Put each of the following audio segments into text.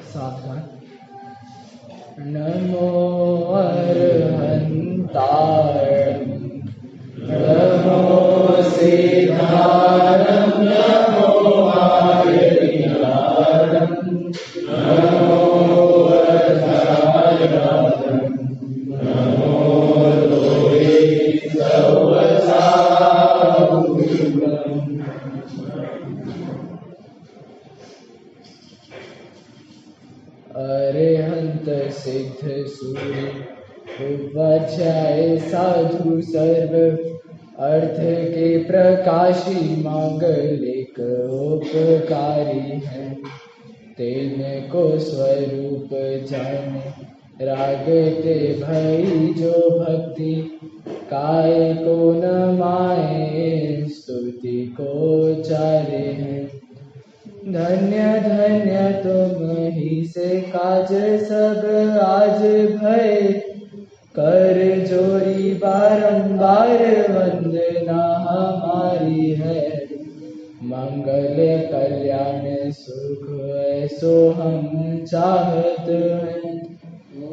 सावधान। नमो अरहंताय नमो सिद्धारं नमो आयतिहारं नमो वरदायं नमो लोहे सवसाहुरं। अरिहंत सिद्ध सूर्य उपाध्याय साधु सर्व अर्थ के प्रकाशी मांगलिक उपकारी है। तेने को स्वरूप जाने रागते भई जो भक्ति काय को न माए स्तुति को चारे हैं। धन्य धन्य तुम ही से काज सब आज भय कर जोरी बारंबार वंदना हमारी है। मंगल कल्याण सुख ऐसो हम चाहत हैं।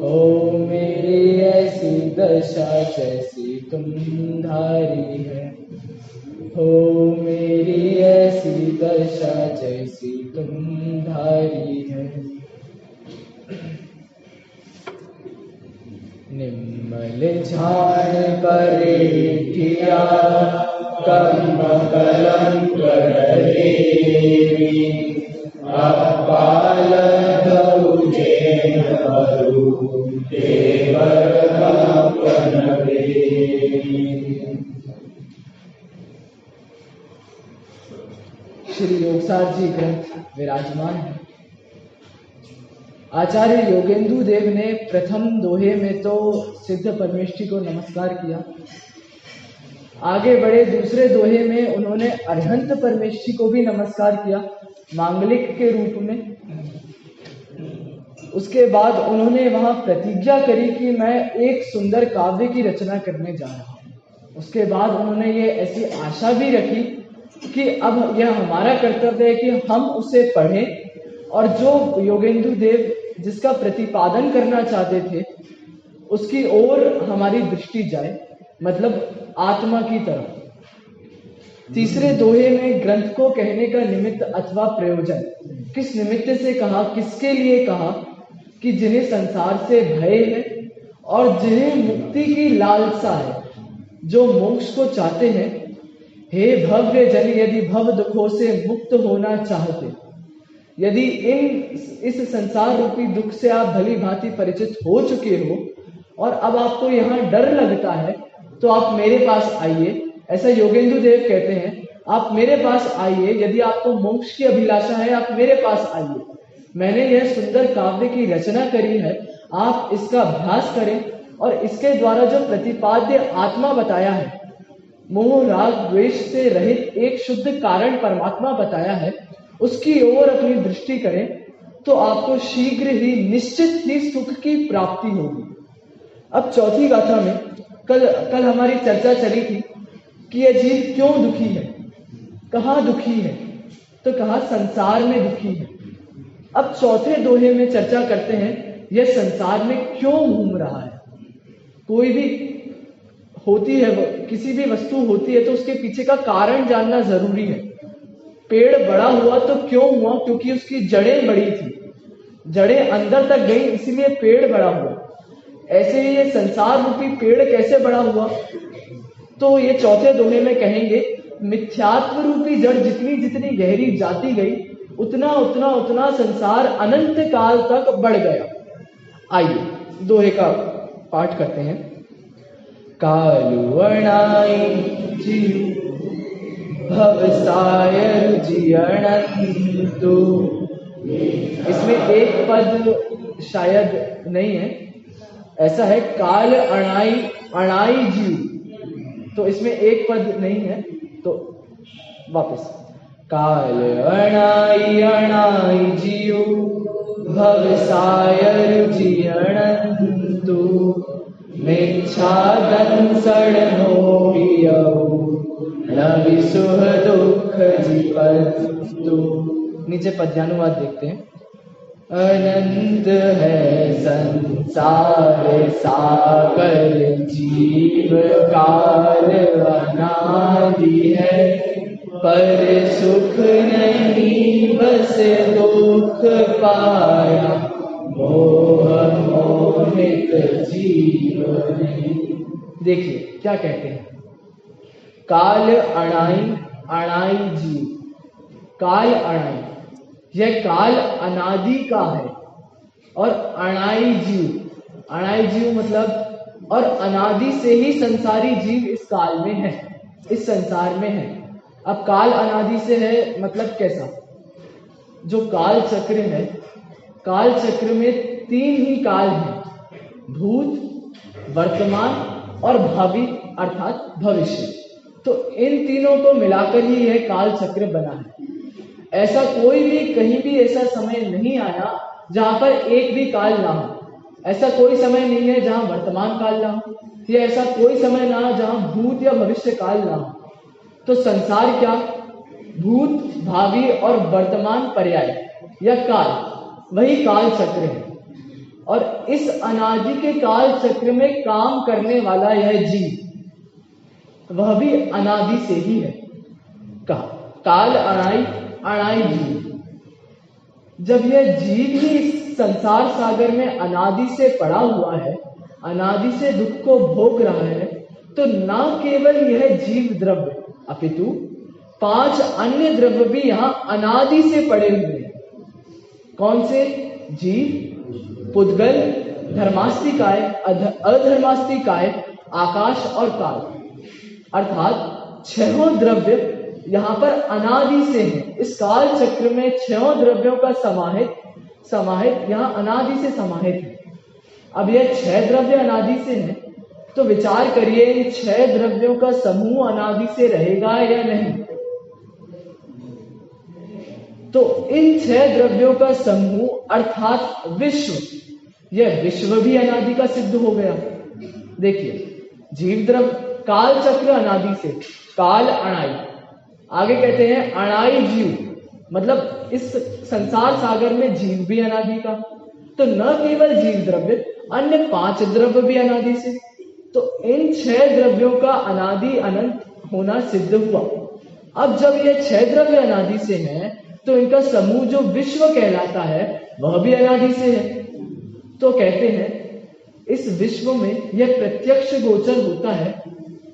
ओ मेरी ऐसी दशा जैसी तुम धारी है। हो मेरी ऐसी दशा जैसी तुम धारी है। निम्मल झाण करे किया कर्म कलंक देवी अपाल धौजे हरु देवर कंपन देवी। श्री योगसार जी ग्रंथ विराजमान है। आचार्य योगेंदु देव ने प्रथम दोहे में तो सिद्ध परमेष्ठी को नमस्कार किया। आगे बढ़े दूसरे दोहे में उन्होंने अरिहंत परमेष्ठी को भी नमस्कार किया मांगलिक के रूप में। उसके बाद उन्होंने वहां प्रतिज्ञा करी कि मैं एक सुंदर काव्य की रचना करने जा रहा हूं। उसके बाद उन्होंने ये ऐसी आशा भी रखी कि अब यह हमारा कर्तव्य है कि हम उसे पढ़ें और जो योगेंदु देव जिसका प्रतिपादन करना चाहते थे उसकी ओर हमारी दृष्टि जाए, मतलब आत्मा की तरफ। तीसरे दोहे में ग्रंथ को कहने का निमित्त अथवा प्रयोजन किस निमित्त से कहा, किसके लिए कहा कि जिन्हें संसार से भय है और जिन्हें मुक्ति की लालसा है, जो मोक्ष को चाहते हैं। हे भव्य जन, यदि भव दुखों से मुक्त होना चाहते, यदि इस संसार रूपी दुख से आप भली भांति परिचित हो चुके हो और अब आपको यहाँ डर लगता है, तो आप मेरे पास आइए। ऐसा योगेंदु देव कहते हैं, आप मेरे पास आइए। यदि आपको मोक्ष की अभिलाषा है, आप मेरे पास आइए। मैंने यह सुंदर काव्य की रचना करी है, आप इसका अभ्यास करें और इसके द्वारा जो प्रतिपाद्य आत्मा बताया है, मोह राग द्वेष से रहित एक शुद्ध कारण परमात्मा बताया है, उसकी ओर अपनी दृष्टि करें तो आपको शीघ्र ही निश्चित ही सुख की प्राप्ति होगी। अब चौथी गाथा में कल हमारी चर्चा चली थी कि यह जीव क्यों दुखी है, कहाँ दुखी है, तो कहा संसार में दुखी है। अब चौथे दोहे में चर्चा करते हैं यह संसार में क्यों घूम रहा है। कोई भी होती है, किसी भी वस्तु होती है तो उसके पीछे का कारण जानना जरूरी है। पेड़ बड़ा हुआ तो क्यों हुआ, क्योंकि उसकी जड़ें बड़ी थी, जड़ें अंदर तक गई इसलिए पेड़ बड़ा हुआ। ऐसे ही ये संसार रूपी पेड़ कैसे बड़ा हुआ, तो ये चौथे दोहे में कहेंगे मिथ्यात्व रूपी जड़ जितनी जितनी गहरी जाती गई उतना उतना उतना संसार अनंत काल तक बढ़ गया। आइए दोहे का पाठ करते हैं। कालु अणाई जीव भवसायर जियणन्तु। इसमें एक पद शायद नहीं है, ऐसा है काल अणाई अणाई जीव, तो इसमें एक पद नहीं है, तो वापस काल अणाई अणाई जीव भवसायर जियणन्तु मिच्छादन सड़नो पियऊ न विसुह दुख जीवतु। नीचे पद्यानुवाद देखते हैं। अनंत है संसार सागर, जीव काल अनादि है, पर सुख नहीं बस दुख पाया, मोह मोहित जीवन। देखिए क्या कहते हैं, काल अणाई अणाई जीव, काल अणाई, यह काल अनादि का है, और अणाई जीव मतलब और अनादि से ही संसारी जीव इस काल में है, इस संसार में है। अब काल अनादि से है मतलब कैसा, जो काल चक्र है, काल चक्र में 3 ही काल हैं, भूत, वर्तमान और भावी अर्थात भविष्य। तो इन तीनों को मिलाकर ही यह काल चक्र बना है। ऐसा कोई भी कहीं भी ऐसा समय नहीं आया जहां पर एक भी काल ना हो। ऐसा कोई समय नहीं है जहां वर्तमान काल ना हो, या ऐसा कोई समय ना जहां भूत या भविष्य काल ना हो। तो संसार क्या, भूत, भावी और वर्तमान पर्याय या काल, वही काल चक्र है। और इस अनादि के काल चक्र में काम करने वाला यह जीव, वह भी अनादि से ही है। काल अणाई अणाई जीव। जब यह जीव ही इस संसार सागर में अनादि से पड़ा हुआ है, अनादि से दुख को भोग रहा है, तो न केवल यह जीव द्रव्य अपितु 5 अन्य द्रव्य भी यहाँ अनादि से पड़े हुए हैं। कौन से? जीव, पुद्गल, धर्मास्तिकाय, अधर्मास्तिकाय, आकाश और काल। अर्थात 6 द्रव्य यहाँ पर अनादि से हैं। इस काल चक्र में 6 द्रव्यों का समाहित यहाँ अनादि से समाहित है। अब यह 6 द्रव्य अनादि से हैं, तो विचार करिए इन 6 द्रव्यों का समूह अनादि से रहेगा या नहीं। तो इन 6 द्रव्यों का समूह अर्थात विश्व, यह विश्व भी अनादि का सिद्ध हो गया। देखिए, जीव द्रव्य, काल चक्र अनादि से, काल अणाई, आगे कहते हैं अणाई जीव, मतलब इस संसार सागर में जीव भी अनादि का। तो न केवल जीव द्रव्य, अन्य 5 द्रव्य भी अनादि से। तो इन 6 द्रव्यों का अनादि अनंत होना सिद्ध हुआ। अब जब ये 6 द्रव्य अनादि से हैं, तो इनका समूह जो विश्व कहलाता है वह भी अनादि से है। तो कहते हैं इस विश्व में यह प्रत्यक्ष गोचर होता है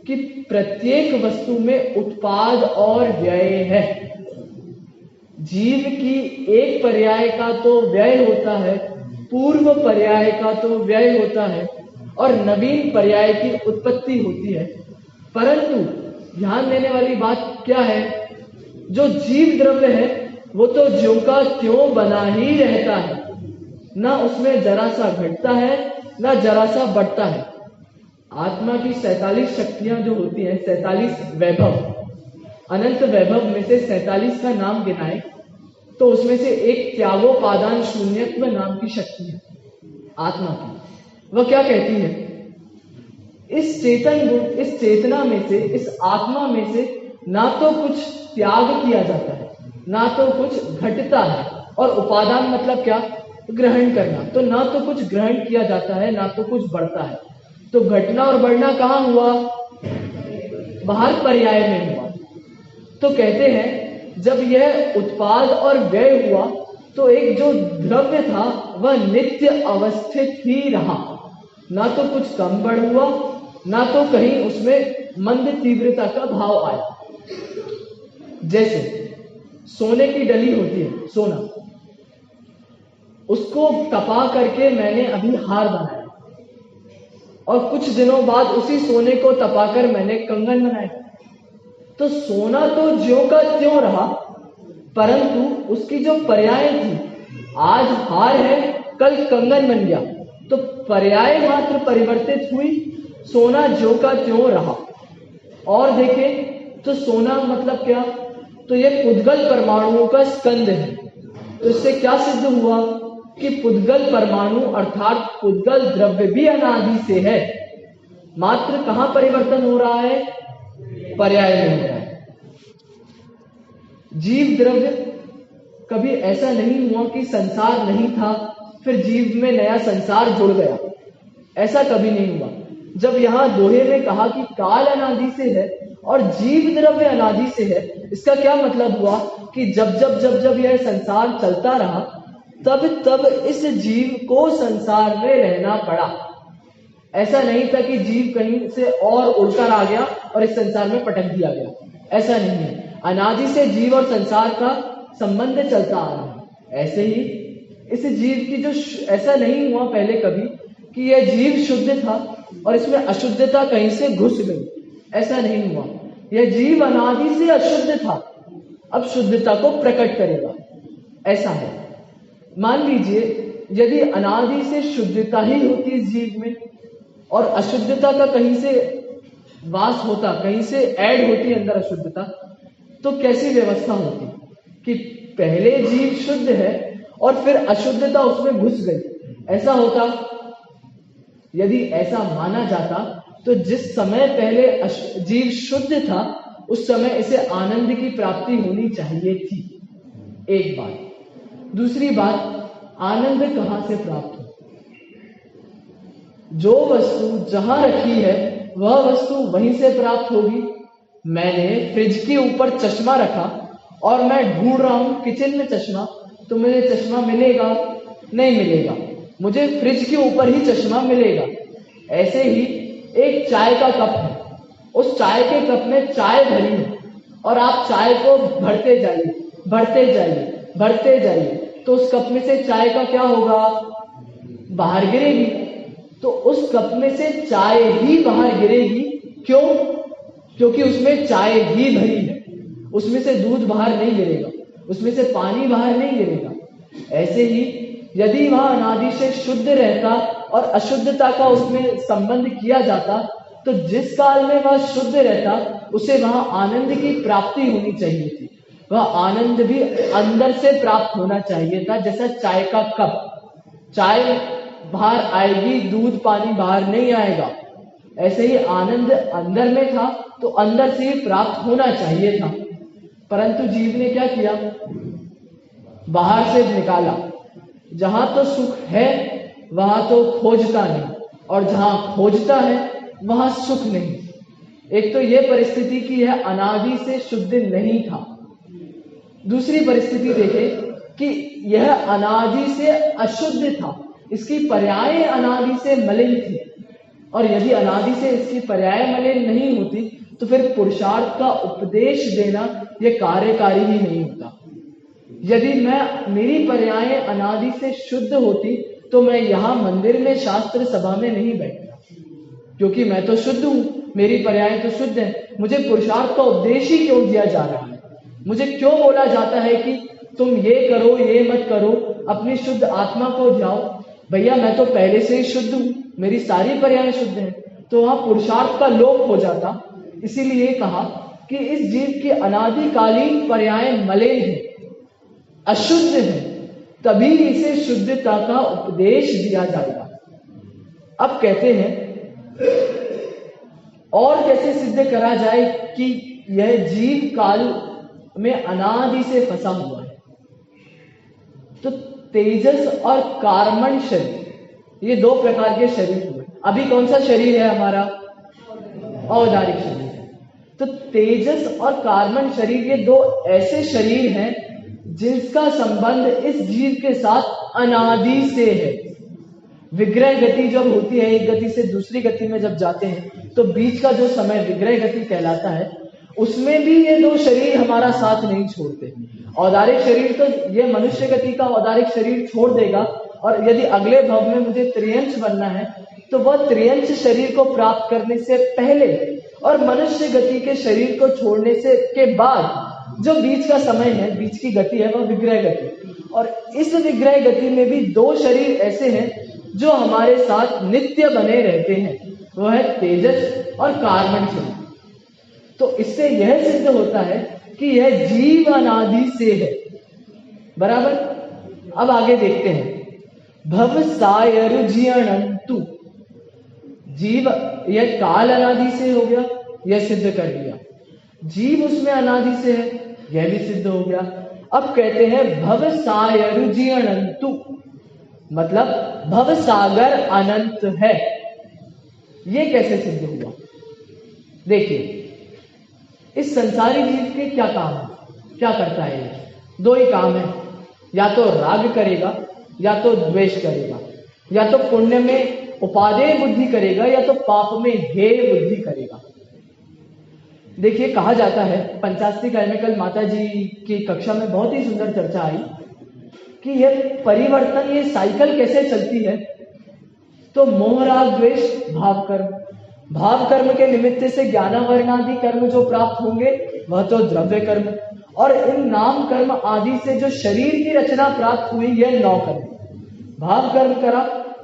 कि प्रत्येक वस्तु में उत्पाद और व्यय है। जीव की एक पर्याय का तो व्यय होता है, पूर्व पर्याय का तो व्यय होता है, और नवीन पर्याय की उत्पत्ति होती है। परंतु ध्यान देने वाली बात क्या है, जो जीव द्रव्य है वो तो ज्यों का त्यों बना ही रहता है, ना उसमें जरा सा घटता है ना जरा सा बढ़ता है। आत्मा की 47 शक्तियां जो होती हैं, 47 वैभव, अनंत वैभव में से 47 का नाम गिनाए तो उसमें से एक त्यागोपादान शून्यत्व नाम की शक्ति है आत्मा की। वह क्या कहती है, इस चेतन गुण, इस चेतना में से, इस आत्मा में से ना तो कुछ त्याग किया जाता है, ना तो कुछ घटता है, और उपादान मतलब क्या, ग्रहण करना। तो ना तो कुछ ग्रहण किया जाता है ना तो कुछ बढ़ता है। तो घटना और बढ़ना कहाँ हुआ, बाहर पर्याय में हुआ। तो कहते हैं जब यह उत्पाद और व्यय हुआ तो एक जो द्रव्य था वह नित्य अवस्थित ही रहा, ना तो कुछ कम बढ़ हुआ ना तो कहीं उसमें मंद तीव्रता का भाव आया। जैसे सोने की डली होती है, सोना, उसको तपा करके मैंने अभी हार बनाया, और कुछ दिनों बाद उसी सोने को तपाकर मैंने कंगन बनाए। तो सोना तो ज्यों का त्यों रहा, परंतु उसकी जो पर्याय थी, आज हार है कल कंगन बन गया, तो पर्याय मात्र परिवर्तित हुई, सोना ज्यों का त्यों रहा। और देखें तो सोना मतलब क्या, तो यह पुद्गल परमाणुओं का स्कंद है। तो इससे क्या सिद्ध हुआ कि पुद्गल परमाणु अर्थात पुद्गल द्रव्य भी अनादि से है, मात्र कहां परिवर्तन हो रहा है, पर्याय में हो रहा है। जीव द्रव्य कभी ऐसा नहीं हुआ कि संसार नहीं था फिर जीव में नया संसार जुड़ गया, ऐसा कभी नहीं हुआ। जब यहाँ दोहे में कहा कि काल अनादि से है और जीव द्रव्य अनादि से है, इसका क्या मतलब हुआ कि जब यह संसार चलता रहा तब तब इस जीव को संसार में रहना पड़ा। ऐसा नहीं था कि जीव कहीं से और उड़कर आ गया और इस संसार में पटक दिया गया, ऐसा नहीं है। अनादि से जीव और संसार का संबंध चलता आ रहा है। ऐसे ही इस जीव की जो ऐसा नहीं हुआ पहले कभी कि यह जीव शुद्ध था और इसमें अशुद्धता कहीं से घुस गई, ऐसा नहीं हुआ। यह जीव अनादि से अशुद्ध था, अब शुद्धता को प्रकट करेगा, ऐसा है। मान लीजिए यदि अनादि से शुद्धता ही होती इस जीव में और अशुद्धता का कहीं से वास होता, कहीं से ऐड होती अंदर अशुद्धता, तो कैसी व्यवस्था होती कि पहले जीव शुद्ध है और फिर अशुद्धता उसमें घुस गई, ऐसा होता। यदि ऐसा माना जाता तो जिस समय पहले जीव शुद्ध था उस समय इसे आनंद की प्राप्ति होनी चाहिए थी, एक बात। दूसरी बात, आनंद कहां से प्राप्त हो? जो वस्तु जहां रखी है वह वस्तु वहीं से प्राप्त होगी। मैंने फ्रिज के ऊपर चश्मा रखा और मैं ढूंढ रहा हूं किचन में चश्मा, तो मुझे चश्मा मिलेगा? नहीं मिलेगा, मुझे फ्रिज के ऊपर ही चश्मा मिलेगा। ऐसे ही एक चाय का कप है, उस चाय के कप में चाय भरी है और आप चाय को भरते जाइए, भरते जाइए, भरते जाइए, तो उस कप में से चाय का क्या होगा? बाहर गिरेगी। तो उस कप में से चाय ही बाहर गिरेगी। क्यों? क्योंकि उसमें चाय ही भरी है, उसमें से दूध बाहर नहीं गिरेगा, उसमें से पानी बाहर नहीं गिरेगा। ऐसे ही यदि वह अनादि से शुद्ध रहता और अशुद्धता का उसमें संबंध किया जाता तो जिस काल में वह शुद्ध रहता उसे वहां आनंद की प्राप्ति होनी चाहिए थी। वह आनंद भी अंदर से प्राप्त होना चाहिए था। जैसा चाय का कप, चाय बाहर आएगी, दूध पानी बाहर नहीं आएगा। ऐसे ही आनंद अंदर में था तो अंदर से ही प्राप्त होना चाहिए था, परंतु जीव ने क्या किया? बाहर से निकाला। जहां तो सुख है वहां तो खोजता नहीं, और जहां खोजता है वहां सुख नहीं। एक तो यह परिस्थिति की यह अनादि से शुद्ध नहीं था। दूसरी परिस्थिति देखें कि यह अनादि से अशुद्ध था, इसकी पर्याय अनादि से मलिन थी, और यदि अनादि से इसकी पर्याय मलिन नहीं होती तो फिर पुरुषार्थ का उपदेश देना यह कार्यकारी ही नहीं होता। यदि मेरी पर्याय अनादि से शुद्ध होती तो मैं यहाँ मंदिर में शास्त्र सभा में नहीं बैठता, क्योंकि मैं तो शुद्ध हूँ, मेरी पर्याय तो शुद्ध है। मुझे पुरुषार्थ का उपदेश ही क्यों दिया जा रहा है? मुझे क्यों बोला जाता है कि तुम ये करो, ये मत करो, अपनी शुद्ध आत्मा को जाओ? भैया मैं तो पहले से ही शुद्ध हूँ, मेरी सारी पर्याय शुद्ध है। तो वहां पुरुषार्थ का लोप हो जाता। इसीलिए कहा कि इस जीव की अनादिकालीन पर्याय मलिन है, अशुद्ध है, तभी इसे शुद्धता का उपदेश दिया जाएगा। अब कहते हैं और कैसे सिद्ध करा जाए कि यह जीव काल में अनादि से फंसा हुआ है? तो तेजस और कार्मण शरीर, ये दो प्रकार के शरीर हुए। अभी कौन सा शरीर है हमारा? औदारिक शरीर है। तो तेजस और कार्मण शरीर, ये दो ऐसे शरीर हैं जिसका संबंध इस जीव के साथ अनादि से है। विग्रह गति जब होती है, एक गति से दूसरी गति में जब जाते हैं तो बीच का जो समय विग्रह गति कहलाता है, उसमें भी ये दो शरीर हमारा साथ नहीं छोड़ते। औदारिक शरीर तो ये मनुष्य गति का औदारिक शरीर छोड़ देगा, और यदि अगले भव में मुझे त्रियंश बनना है तो वह त्रियंश शरीर को प्राप्त करने से पहले और मनुष्य गति के शरीर को छोड़ने से के बाद जो बीच का समय है, बीच की गति है, वह विग्रह गति। और इस विग्रह गति में भी दो शरीर ऐसे हैं जो हमारे साथ नित्य बने रहते हैं, वो है तेजस और कार्मण शरीर। तो इससे यह सिद्ध होता है कि यह जीव अनादि से है, बराबर। अब आगे देखते हैं। भव सायरुज्यणन्तु, जीव यह काल अनादि से हो गया, यह सिद्ध कर दिया। जीव उसमें अनादि से है, यह भी सिद्ध हो गया। अब कहते हैं भव सायरुजि अनंतु, मतलब भव सागर अनंत है। ये कैसे सिद्ध हुआ? देखिए, इस संसारी जीव के क्या काम है, क्या करता है? ये दो ही काम है, या तो राग करेगा या तो द्वेष करेगा, या तो पुण्य में उपादेय बुद्धि करेगा या तो पाप में हेय बुद्धि करेगा। देखिए, कहा जाता है, पंचास्त्री केमिकल माता जी की कक्षा में बहुत ही सुंदर चर्चा आई कि यह परिवर्तन, ये साइकिल कैसे चलती है। तो मोह राग द्वेष भाव कर्म, भाव कर्म के निमित्त से ज्ञानावरणादि कर्म जो प्राप्त होंगे वह तो द्रव्य कर्म, और इन नाम कर्म आदि से जो शरीर की रचना प्राप्त हुई यह 9 कर्म। भाव कर्म करा,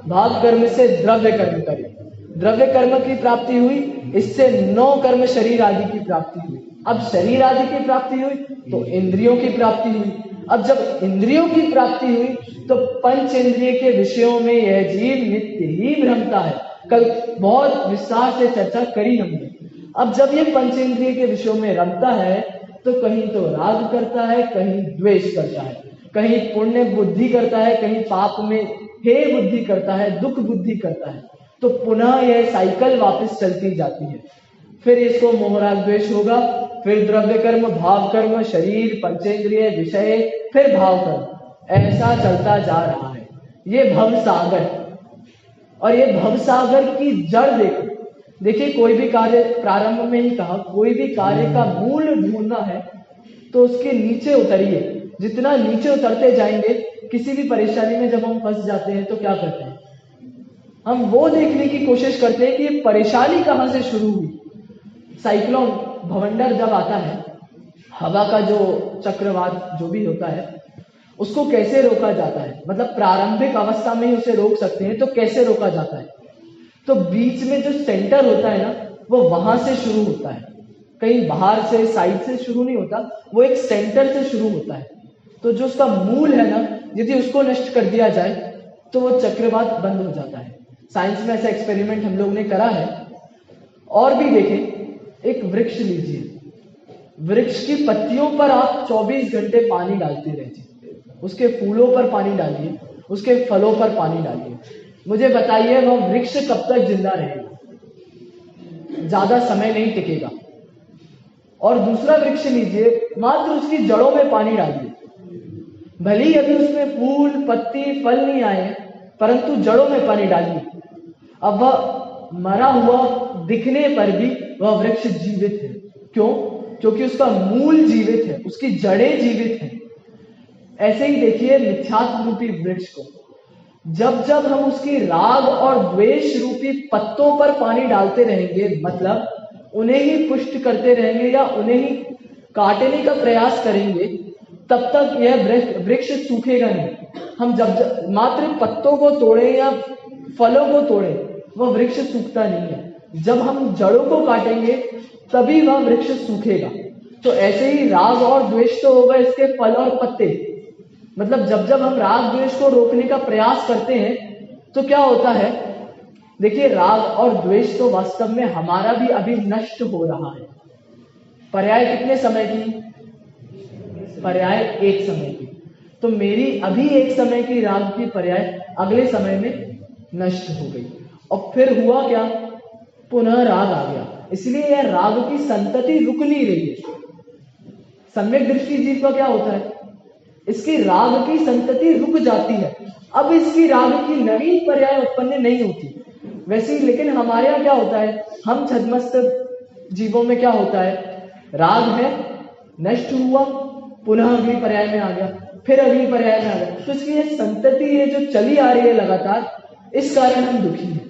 भाव कर्म से द्रव्य कर्म करे, द्रव्य कर्म की प्राप्ति हुई, इससे 9 कर्म शरीर आदि की प्राप्ति हुई। अब शरीर आदि की प्राप्ति हुई तो इंद्रियों की प्राप्ति हुई। अब जब इंद्रियों की प्राप्ति हुई तो पंच इंद्रिय के विषयों में यह जीव नित्य ही भ्रमता है। कल बहुत विस्तार से चर्चा करी हमने। अब जब ये पंच इंद्रिय के विषयों में रमता है तो कहीं तो राग करता है, कहीं द्वेष करता है, कहीं पुण्य बुद्धि करता है, कहीं पाप में हे बुद्धि करता है, दुख बुद्धि करता है। तो पुनः यह साइकिल वापस चलती जाती है। फिर इसको मोह राग द्वेष होगा, फिर द्रव्य कर्म, भाव कर्म, शरीर, पंचेंद्रिय, विषय, फिर भाव कर्म, ऐसा चलता जा रहा है। ये भव सागर, और ये भव सागर की जड़ देखो। देखिए, कोई भी कार्य, प्रारंभ में ही कहा, कोई भी कार्य का मूल ढूंढना है तो उसके नीचे उतरिए। जितना नीचे उतरते जाएंगे, किसी भी परेशानी में जब हम फंस जाते हैं तो क्या करते हैं, हम वो देखने की कोशिश करते हैं कि ये परेशानी कहां से शुरू हुई। साइक्लोन, भवंडर जब आता है, हवा का जो चक्रवात जो भी होता है, उसको कैसे रोका जाता है? मतलब प्रारंभिक अवस्था में ही उसे रोक सकते हैं, तो कैसे रोका जाता है? तो बीच में जो सेंटर होता है ना, वो वहां से शुरू होता है, कहीं बाहर से साइड से शुरू नहीं होता, वो एक सेंटर से शुरू होता है। तो जो उसका मूल है ना, यदि उसको नष्ट कर दिया जाए तो वो चक्रवात बंद हो जाता है। साइंस में ऐसा एक्सपेरिमेंट हम लोग ने करा है। और भी देखें, एक वृक्ष लीजिए, वृक्ष की पत्तियों पर आप 24 घंटे पानी डालते रहिए, उसके फूलों पर पानी डालिए, उसके फलों पर पानी डालिए, मुझे बताइए वह वृक्ष कब तक जिंदा रहेगा? ज्यादा समय नहीं टिकेगा। और दूसरा वृक्ष लीजिए, मात्र उसकी जड़ों में पानी डालिए, भले ही अभी उसमें फूल, पत्ती, फल नहीं आए, परंतु जड़ों में पानी डालिए। अब वह मरा हुआ दिखने पर भी वह वृक्ष जीवित है। क्यों? क्योंकि उसका मूल जीवित है, उसकी जड़ें जीवित हैं। ऐसे ही देखिए मिथ्यात्व रूपी वृक्ष को, जब जब हम उसकी राग और द्वेष रूपी पत्तों पर पानी डालते रहेंगे, मतलब उन्हें ही पुष्ट करते रहेंगे या उन्हें ही काटने का प्रयास करेंगे, तब तक यह वृक्ष सूखेगा नहीं। हम जब मात्र पत्तों को तोड़े या फलों को तोड़े, वह वृक्ष सूखता नहीं है। जब हम जड़ों को काटेंगे तभी वह वृक्ष सूखेगा। तो ऐसे ही राग और द्वेष तो होगा इसके फल और पत्ते। मतलब जब जब हम राग द्वेष को रोकने का प्रयास करते हैं तो क्या होता है? देखिए, राग और द्वेष तो वास्तव में हमारा भी अभी नष्ट हो रहा है। पर्याय कितने समय की? पर्याय एक समय की। तो मेरी अभी एक समय की राग की पर्याय अगले समय में नष्ट हो गई, और फिर हुआ क्या? पुनः राग आ गया। इसलिए यह राग की संतति रुक नहीं रही है। सम्यक दृष्टि जीव का क्या होता है? इसकी राग की संतति रुक जाती है, अब इसकी राग की नवीन पर्याय उत्पन्न नहीं होती। वैसे ही लेकिन हमारे यहाँ क्या होता है, हम छद्मस्त जीवों में क्या होता है? राग है, नष्ट हुआ, पुनः अगली पर्याय में आ गया, फिर अगली पर्याय में आ गया। तो इसकी ये संतति ये जो चली आ रही है लगातार, इस कारण हम दुखी हैं।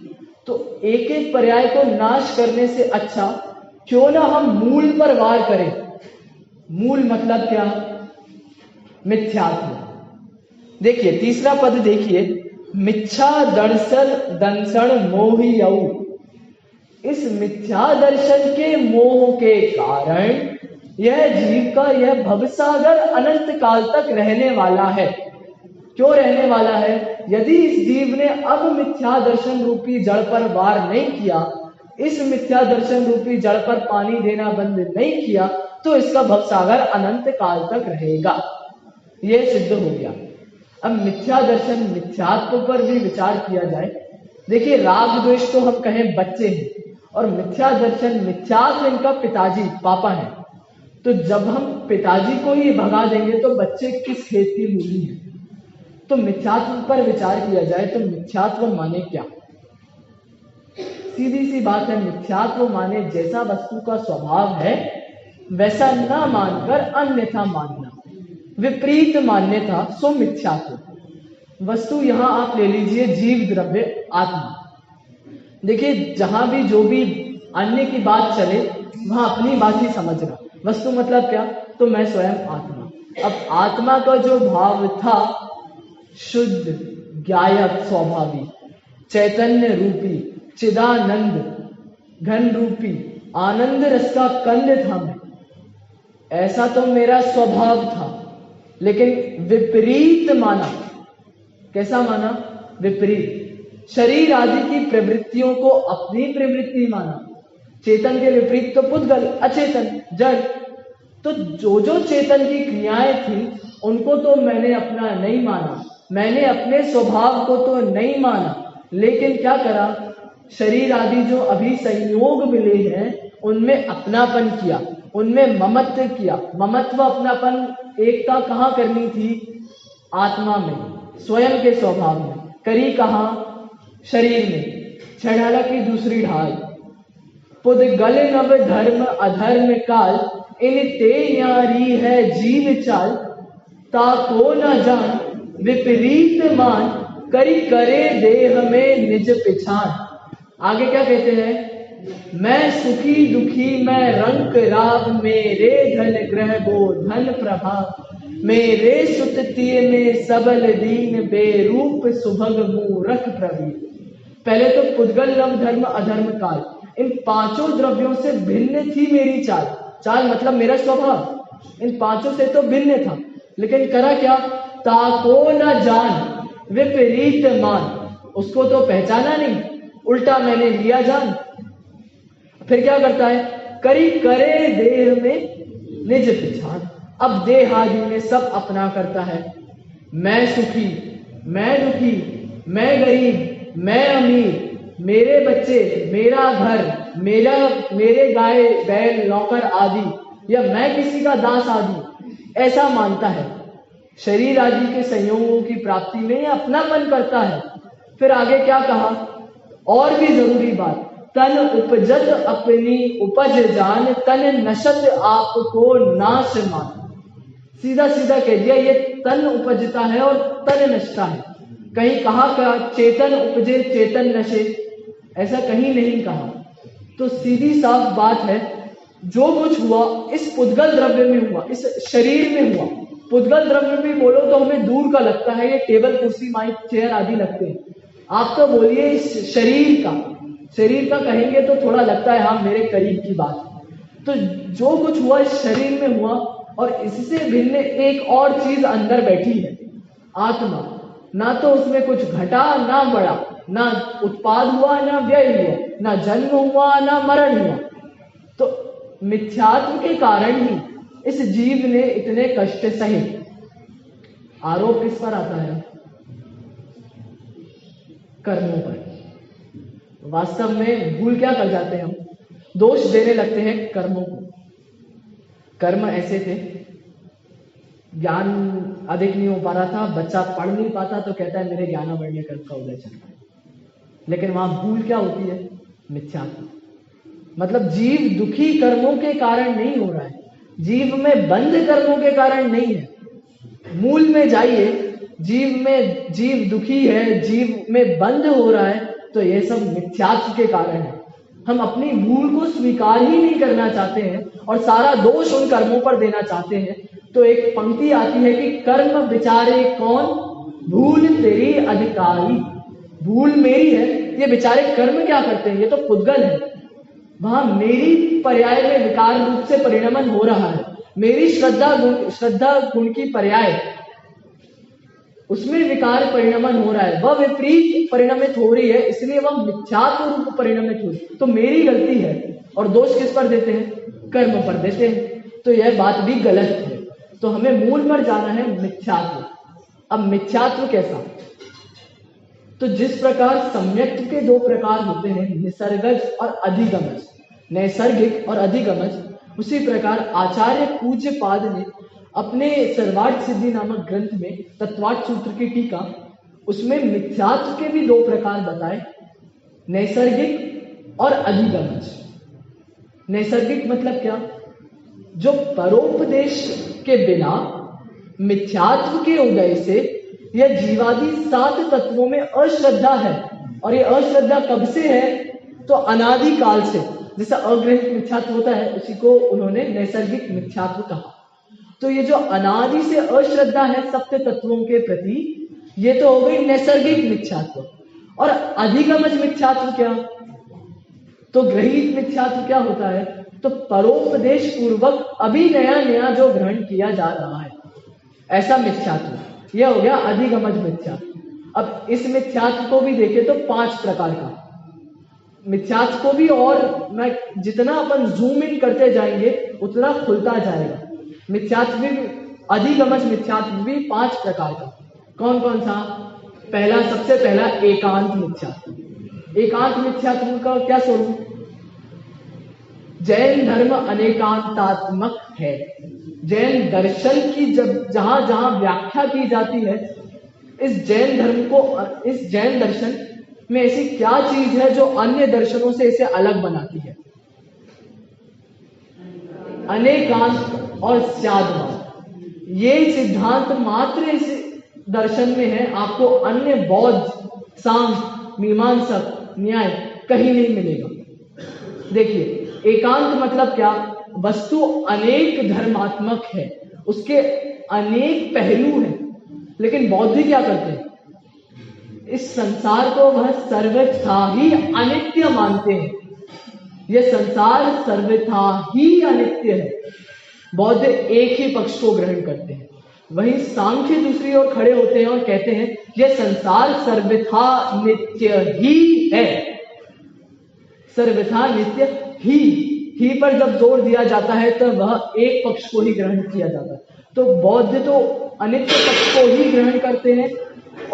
तो एक एक पर्याय को नाश करने से अच्छा क्यों ना हम मूल पर वार करें। मूल मतलब क्या? मिथ्यात्व। देखिए तीसरा पद देखिए, मिथ्या दर्शन दंशन मोहियौ। इस मिथ्या दर्शन के मोह के कारण यह जीव का यह भवसागर अनंत काल तक रहने वाला है। क्यों रहने वाला है? यदि इस जीव ने अब मिथ्या दर्शन रूपी जड़ पर वार नहीं किया, इस मिथ्या दर्शन रूपी जड़ पर पानी देना बंद नहीं किया, तो इसका भवसागर अनंत काल तक रहेगा। ये सिद्ध हो गया। अब मिथ्या दर्शन, मिथ्यात्व पर भी विचार किया जाए। देखिए, राग द्वेष तो हम कहें बच्चे हैं, और मिथ्या दर्शन, मिथ्यात्व इनका पिताजी, पापा है। तो जब हम पिताजी को ही भगा देंगे तो बच्चे किस खेत की मूली है। तो मिथ्यात्व पर विचार किया जाए तो मिथ्यात्व माने क्या? सीधी सी बात है, मिथ्यात्व माने जैसा वस्तु का स्वभाव है वैसा न मानकर अन्यथा मानना, विपरीत मान्यता सो मिथ्यात्व। वस्तु यहां आप ले लीजिए जीव, द्रव्य, आत्मा। देखिए, जहां भी जो भी अन्य की बात चले वहां अपनी बात ही समझना। वस्तु मतलब क्या? तो मैं स्वयं आत्मा। अब आत्मा का जो भाव था शुद्ध, ज्ञायक, स्वाभावी, चैतन्य रूपी, चिदानंद, घन रूपी, आनंद रस का कंद था मैं, ऐसा तो मेरा स्वभाव था। लेकिन विपरीत माना। कैसा माना? विपरीत। शरीर आदि की प्रवृत्तियों को अपनी प्रवृत्ति माना। चेतन के विपरीत तो पुद्गल, अचेतन, जड़। तो जो जो चेतन की क्रियाएं थी उनको तो मैंने अपना नहीं माना, मैंने अपने स्वभाव को तो नहीं माना। लेकिन क्या करा? शरीर आदि जो अभी संयोग मिले हैं उनमें अपनापन किया, उनमें ममत्व किया। ममत्व, अपनापन, एकता कहाँ करनी थी? आत्मा में, स्वयं के स्वभाव में। करी कहाँ? शरीर में। छड़ाला की दूसरी ढाल। पुद्गल नव धर्म अधर्म काल, इन ते न्यारी है जीव चाल, ताको न जान विपरीत मान, करी करे देह में निज पिछान। आगे क्या कहते हैं? मैं सुखी दुखी मैं रंक राव, मेरे धन ग्रह गो धन प्रभाव, मेरे सुततिय में सबल दीन, बेरूप सुभग मूरख प्रवीण। पहले तो पुद्गल नव धर्म अधर्म काल, इन पांचों द्रव्यों से भिन्न थी मेरी चाल। चाल मतलब मेरा स्वभाव इन पांचों से तो भिन्न था। लेकिन करा क्या? ताको न जान विपरीत मान, उसको तो पहचाना नहीं, उल्टा मैंने लिया जान। फिर क्या करता है? करी करे देह में निज पिछान। अब देह आदि में सब अपना करता है। मैं सुखी, मैं दुखी, मैं गरीब, मैं अमीर, मेरे बच्चे, मेरा घर, मेरे गाय बैल नौकर आदि, या मैं किसी का दास आदि, ऐसा मानता है। शरीर आदि के संयोगों की प्राप्ति में यह अपनापन करता है। फिर आगे क्या कहा? और भी जरूरी बात, तन उपजत अपनी उपज जान, तन नशत आपको नाश मान। सीधा सीधा कह दिया, ये तन उपजता है और तन नशता है। कहीं कहा क्या? चेतन उपजे चेतन नशे, ऐसा कहीं नहीं कहा। तो सीधी साफ बात है, जो कुछ हुआ इस पुद्गल द्रव्य में हुआ, इस शरीर में हुआ। पुद्गल द्रव्य भी बोलो तो हमें दूर का लगता है, ये टेबल कुर्सी माइक चेयर आदि लगते हैं। आप तो बोलिए इस शरीर का कहेंगे तो थोड़ा लगता है हाँ मेरे करीब की बात। तो जो कुछ हुआ इस शरीर में हुआ, और इससे भिन्न एक और चीज अंदर बैठी है, आत्मा। ना तो उसमें कुछ घटा ना बढ़ा, ना उत्पाद हुआ ना व्यय हुआ, ना जन्म हुआ ना मरण हुआ। तो मिथ्यात्व के कारण ही इस जीव ने इतने कष्ट सहे। आरोप किस पर आता है? कर्मों पर। वास्तव में भूल क्या कर जाते हैं हम? दोष देने लगते हैं कर्मों को। कर्म ऐसे थे, ज्ञान अधिक नहीं हो पा रहा था, बच्चा पढ़ नहीं पाता तो कहता है मेरे ज्ञानावर्ण कर्म का उदय चल रहा है। लेकिन वहां भूल क्या होती है? मिथ्यात्व। मतलब जीव दुखी कर्मों के कारण नहीं हो रहा है, जीव में बंध कर्मों के कारण नहीं है। मूल में जाइए, जीव दुखी है, जीव में बंध हो रहा है, तो यह सब मिथ्यात्व के कारण है। हम अपनी भूल को स्वीकार ही नहीं करना चाहते हैं और सारा दोष उन कर्मों पर देना चाहते हैं। तो एक पंक्ति आती है कि कर्म बिचारे कौन, भूल तेरी अधिकारी। भूल मेरी है, ये बेचारे कर्म क्या करते हैं? ये तो पुद्गल है। वहां मेरी पर्याय में विकार रूप से परिणमन हो रहा है। मेरी श्रद्धा गुण की पर्याय, उसमें विकार परिणमन हो रहा है, वह विपरीत परिणमित हो रही है, इसलिए वह मिथ्यात्व रूप परिणमित हो रही है। तो मेरी गलती है। और दोष किस पर देते हैं? कर्म पर देते हैं। तो यह बात भी गलत है। तो हमें मूल पर जाना है मिथ्यात्व। अब मिथ्यात्व कैसा? तो जिस प्रकार सम्यक्त्व के दो प्रकार होते हैं, निसर्गज और अधिगमज, नैसर्गिक और अधिगमज, उसी प्रकार आचार्य पूज्य पाद ने अपने सर्वार्थ सिद्धि नामक ग्रंथ में तत्वार्थ सूत्र की टीका, उसमें मिथ्यात्व के भी दो प्रकार बताए, नैसर्गिक और अधिगमज। नैसर्गिक मतलब क्या? जो परोपदेश के बिना मिथ्यात्व के उदय से यह जीवादि 7 तत्वों में अश्रद्धा है, और ये अश्रद्धा कब से है? तो अनादि काल से। जैसा अग्रहित मिथ्यात्व होता है, उसी को उन्होंने नैसर्गिक मिथ्यात्व कहा। तो ये जो अनादि से अश्रद्धा है सप्त तत्वों के प्रति, ये तो हो गई नैसर्गिक मिथ्यात्व। और अधिगमज मिथ्यात्व क्या? तो ग्रहित मिथ्यात्व क्या होता है? तो परोपदेश पूर्वक अभी नया नया जो ग्रहण किया जा रहा है, ऐसा मिथ्यात्व, यह हो गया अधिगमज मिथ्यात्व। अब इस मिथ्यात्व को भी देखें तो 5 प्रकार का मिथ्यात्व को भी, और मैं जितना अपन जूम इन करते जाएंगे उतना खुलता जाएगा। मिथ्यात्व भी, अधिगमज मिथ्यात्व भी 5 प्रकार का। कौन कौन सा? पहला, सबसे पहला एकांत मिथ्यात्व। एकांत मिथ्यात्व का क्या स्वरूप? जैन धर्म अनेकांतात्मक है। जैन दर्शन की जब जहां जहां व्याख्या की जाती है, इस जैन धर्म को, इस जैन दर्शन में ऐसी क्या चीज है जो अन्य दर्शनों से इसे अलग बनाती है? अनेकांत और स्याद्भाव, ये सिद्धांत मात्र इस दर्शन में है, आपको अन्य बौद्ध, सांख्य, मीमांसक, न्याय कहीं नहीं मिलेगा। देखिए, एकांत मतलब क्या? वस्तु अनेक धर्मात्मक है, उसके अनेक पहलू हैं, लेकिन बौद्ध क्या करते हैं? इस संसार को वह सर्वथा ही अनित्य मानते हैं। यह संसार सर्वथा ही अनित्य है। बौद्ध एक ही पक्ष को ग्रहण करते हैं, वहीं सांख्य दूसरी ओर खड़े होते हैं और कहते हैं यह संसार सर्वथा नित्य ही है। सर्वथा नित्य ही पर जब जोर दिया जाता है तो वह एक पक्ष को ही ग्रहण किया जाता है। तो बौद्ध तो अनित्य पक्ष को ही ग्रहण करते हैं,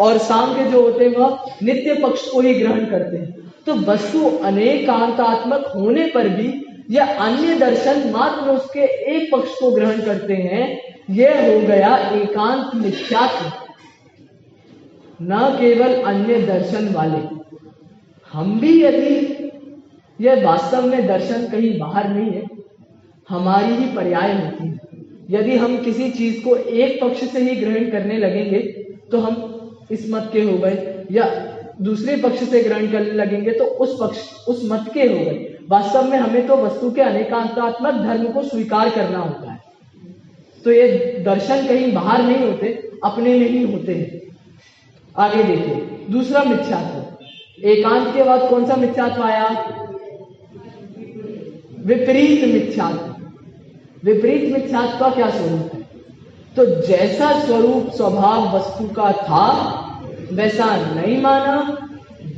और सांख्य जो होते हैं वह नित्य पक्ष को ही ग्रहण करते हैं। तो वस्तु अनेकांतात्मक होने पर भी यह अन्य दर्शन मात्र उसके एक पक्ष को ग्रहण करते हैं। यह हो गया एकांत मिथ्यात्व। न केवल अन्य दर्शन वाले, हम भी, यदि यह वास्तव में दर्शन कहीं बाहर नहीं है, हमारी ही पर्याय होती है। यदि हम किसी चीज को एक पक्ष से ही ग्रहण करने लगेंगे तो हम इस मत के हो गए, या दूसरे पक्ष से ग्रहण करने लगेंगे तो उस मत के हो गए। वास्तव में हमें तो वस्तु के अनेकांतात्मक धर्म को स्वीकार करना होता है। तो ये दर्शन कहीं बाहर नहीं होते, अपने में ही होते हैं। आगे देखिए, दूसरा मिथ्यात्व। एकांत के बाद कौन सा मिथ्यात्व आया? विपरीत मिथ्यात्व। विपरीत मिथ्यात्व का क्या स्वरूप है? तो जैसा स्वरूप स्वभाव वस्तु का था वैसा नहीं माना,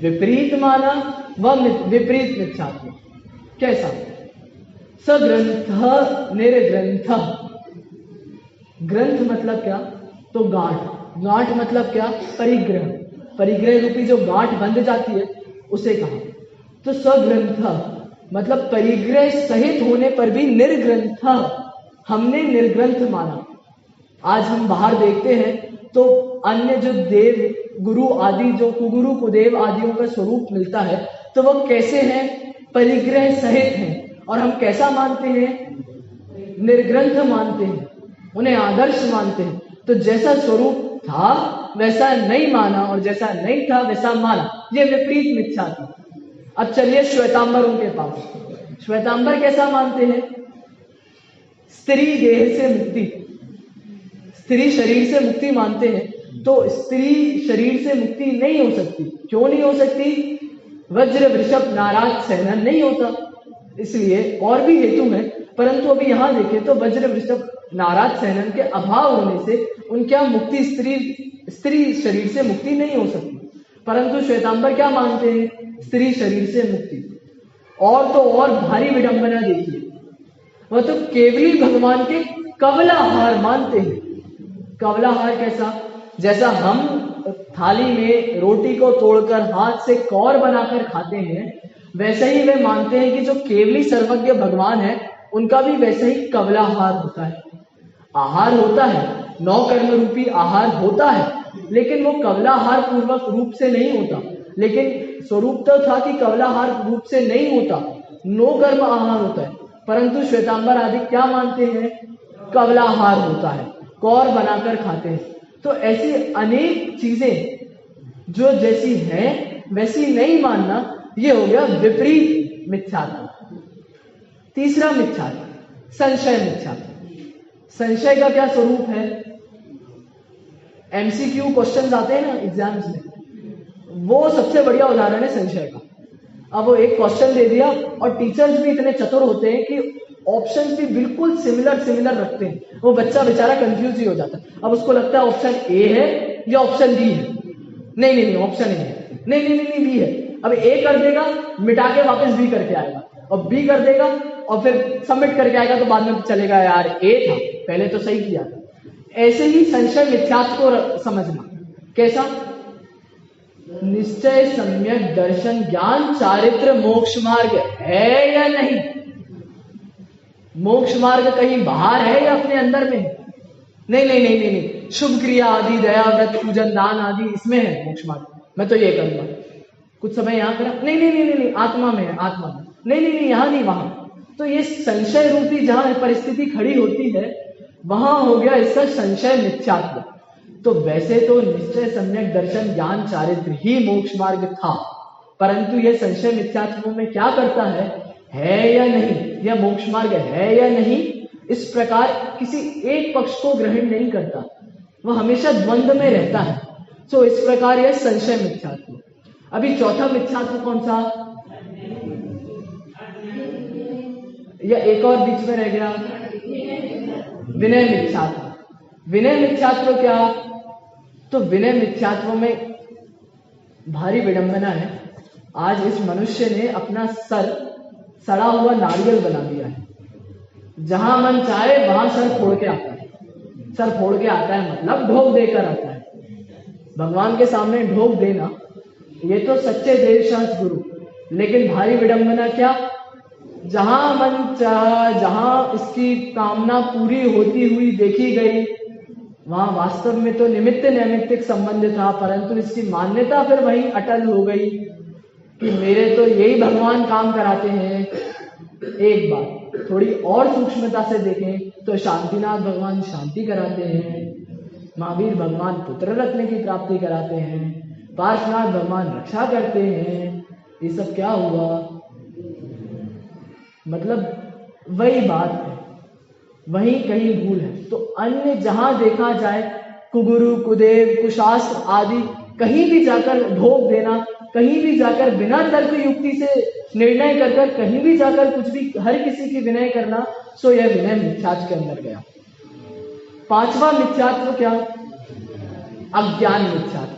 विपरीत माना, वह विपरीत मिथ्यात्व। कैसा? सग्रंथ निर्ग्रंथ। ग्रंथ मतलब क्या? तो गांठ। गांठ मतलब क्या? परिग्रह। परिग्रह रूपी जो गांठ बंध जाती है उसे कहा। तो सग्रंथ मतलब परिग्रह सहित होने पर भी निर्ग्रंथ, हमने निर्ग्रंथ माना। आज हम बाहर देखते हैं तो अन्य जो देव, गुरु आदि, जो कुगुरु कुदेव आदियों का स्वरूप मिलता है, तो वह कैसे हैं? परिग्रह सहित हैं। और हम कैसा मानते हैं? निर्ग्रंथ मानते हैं, उन्हें आदर्श मानते हैं। तो जैसा स्वरूप था वैसा नहीं माना, और जैसा नहीं था वैसा माना। यह विपरीत मिथ्यात्व। अब चलिए श्वेतांबरों के पास। श्वेतांबर कैसा मानते हैं? स्त्री देह से मुक्ति, स्त्री शरीर से मुक्ति मानते हैं। तो स्त्री शरीर से मुक्ति नहीं हो सकती। क्यों नहीं हो सकती? वज्र वृषभ नाराज सहनन नहीं होता, इसलिए। और भी हेतु है, परंतु अभी यहां देखें तो वज्र वृषभ नाराज सहनन के अभाव होने से उनके यहाँ मुक्ति, स्त्री शरीर से मुक्ति नहीं हो सकती। परंतु श्वेतांबर क्या मानते हैं? स्त्री शरीर से मुक्ति। और तो और भारी विडंबना देखिए, वह तो केवली भगवान के कवलाहार मानते हैं। कवलाहार कैसा? जैसा हम थाली में रोटी को तोड़कर हाथ से कौर बनाकर खाते हैं, वैसे ही वे मानते हैं कि जो केवली सर्वज्ञ भगवान है उनका भी वैसे ही कवलाहार होता है। आहार होता है, 9 कर्म रूपी आहार होता है, लेकिन वो कवलाहार पूर्वक रूप से नहीं होता। लेकिन स्वरूप तो था कि कवलाहार रूप से नहीं होता, 9 कर्म आहार होता है, परंतु श्वेतांबर आदि क्या मानते हैं? कवलाहार होता है, कौर बनाकर खाते हैं। तो ऐसी अनेक चीजें जो जैसी हैं वैसी नहीं मानना, ये हो गया विपरीत मिथ्यात्व। तीसरा मिथ्यात्व, संशय मिथ्यात्व। संशय का क्या स्वरूप है? एमसीक्यू क्वेश्चंस आते हैं ना एग्जाम्स में, वो सबसे बढ़िया उदाहरण है संशय का। अब वो एक क्वेश्चन दे दिया और टीचर्स भी इतने चतुर होते हैं कि ऑप्शंस भी बिल्कुल सिमिलर रखते हैं, वो बच्चा बेचारा कंफ्यूज ही हो जाता है। अब उसको लगता है ऑप्शन ए है या ऑप्शन बी है, नहीं ऑप्शन ए है, नहीं बी है। अब ए कर देगा, मिटा के वापस बी करके आएगा, और बी कर देगा और फिर सबमिट करके आएगा, तो बाद में चलेगा यार ए था, पहले तो सही किया था। ऐसे ही संशय मिथ्यात्व को समझना कैसा? निश्चय सम्यक दर्शन ज्ञान चारित्र मोक्ष मार्ग है या नहीं? मोक्ष मार्ग कहीं बाहर है या अपने अंदर में? नहीं। शुभ क्रिया आदि, दया व्रत पूजन दान आदि इसमें है मोक्ष मार्ग। मैं तो ये करूंगा, कुछ समय यहां करा, नहीं आत्मा में है, आत्मा में, नहीं यहां नहीं वहां। तो ये संशय रूपी जहां परिस्थिति खड़ी होती है वहां हो गया इसका संशय मिथ्यात्व। तो वैसे तो निश्चय सम्यक दर्शन ज्ञान चारित्र ही मोक्ष मार्ग था, परंतु यह संशय मिथ्यात्व में क्या करता है या नहीं, यह मोक्ष मार्ग है या नहीं, इस प्रकार किसी एक पक्ष को ग्रहण नहीं करता, वह हमेशा द्वंद्व में रहता है। तो इस प्रकार यह संशय मिथ्यात्व। अभी चौथा मिथ्यात्व कौन सा? या एक और बीच में रह गया, विनय मिथ्यात्व। विनय मिथ्यात्व क्या? तो विनय मिथ्यात्व में भारी विडंबना है। आज इस मनुष्य ने अपना सर सड़ा हुआ नारियल बना दिया है, जहां मन चाहे वहां सर फोड़ के आता है। सर फोड़ के आता है मतलब ढोक देकर आता है। भगवान के सामने ढोक देना ये तो सच्चे देवशास्त्र गुरु, लेकिन भारी विडंबना क्या? जहां मन चाहा, जहां इसकी कामना पूरी होती हुई देखी गई, वहां वास्तव में तो निमित्त नैमित्तिक संबंध था, परंतु इसकी मान्यता फिर वहीं अटल हो गई कि मेरे तो यही भगवान काम कराते हैं। एक बात थोड़ी और सूक्ष्मता से देखें तो शांतिनाथ भगवान शांति कराते हैं, महावीर भगवान पुत्र रत्न की प्राप्ति कराते हैं, पार्श्वनाथ भगवान रक्षा करते हैं। ये सब क्या हुआ? मतलब वही बात है, वहीं कहीं भूल है। तो अन्य जहां देखा जाए, कुगुरु कुदेव कुशास्त्र आदि कहीं भी जाकर ढोक देना, कहीं भी जाकर बिना तर्क युक्ति से निर्णय कर कहीं भी जाकर कुछ भी हर किसी की विनय करना, सो यह विनय मिथ्यात्व के अंदर गया। पांचवा मिथ्यात्व क्या? अज्ञान मिथ्यात्व।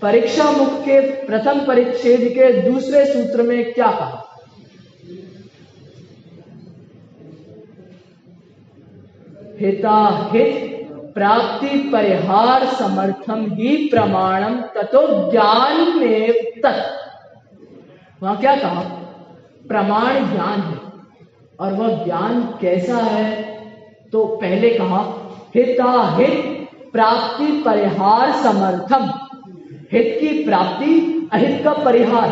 परीक्षा मुख के प्रथम परिच्छेद के दूसरे सूत्र में क्या कहा? हिताहित प्राप्ति परिहार समर्थम ही प्रमाणम ततो ज्ञान में तत्। वहां क्या कहा? प्रमाण ज्ञान है, और वह ज्ञान कैसा है? तो पहले कहा हिताहित प्राप्ति परिहार समर्थम, हित की प्राप्ति अहित का परिहार,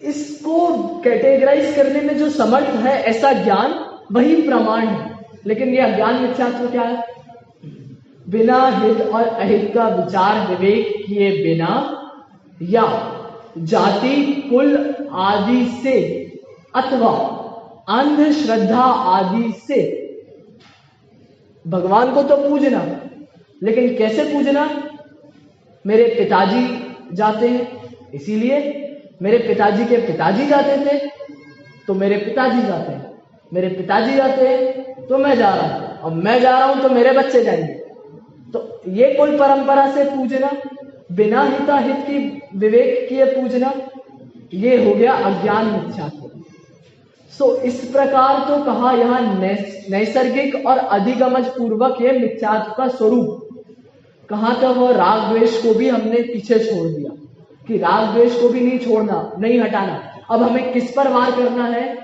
इसको कैटेगराइज करने में जो समर्थ है ऐसा ज्ञान, वही प्रमाण है। लेकिन यह ज्ञान मिथ्यात्व क्या है? बिना हित और अहित का विचार विवेक किए बिना, या जाति कुल आदि से अथवा अंधश्रद्धा आदि से भगवान को तो पूजना, लेकिन कैसे पूजना? मेरे पिताजी जाते हैं इसीलिए, मेरे पिताजी के पिताजी जाते थे तो मेरे पिताजी जाते हैं, मेरे पिताजी जाते हैं तो मैं जा रहा हूं, और मैं जा रहा हूं तो मेरे बच्चे जाएंगे। तो ये कोई परंपरा से पूजना, बिना हिताहित की विवेक किए पूजना, ये हो गया अज्ञान मिथ्यात्व। इस प्रकार तो कहा यहाँ नैसर्गिक और अधिगमज पूर्वक ये मिथ्यात्व का स्वरूप कहा था। वो राग द्वेष को भी हमने पीछे छोड़ दिया कि राग द्वेष को भी नहीं छोड़ना, नहीं हटाना। अब हमें किस पर वार करना है?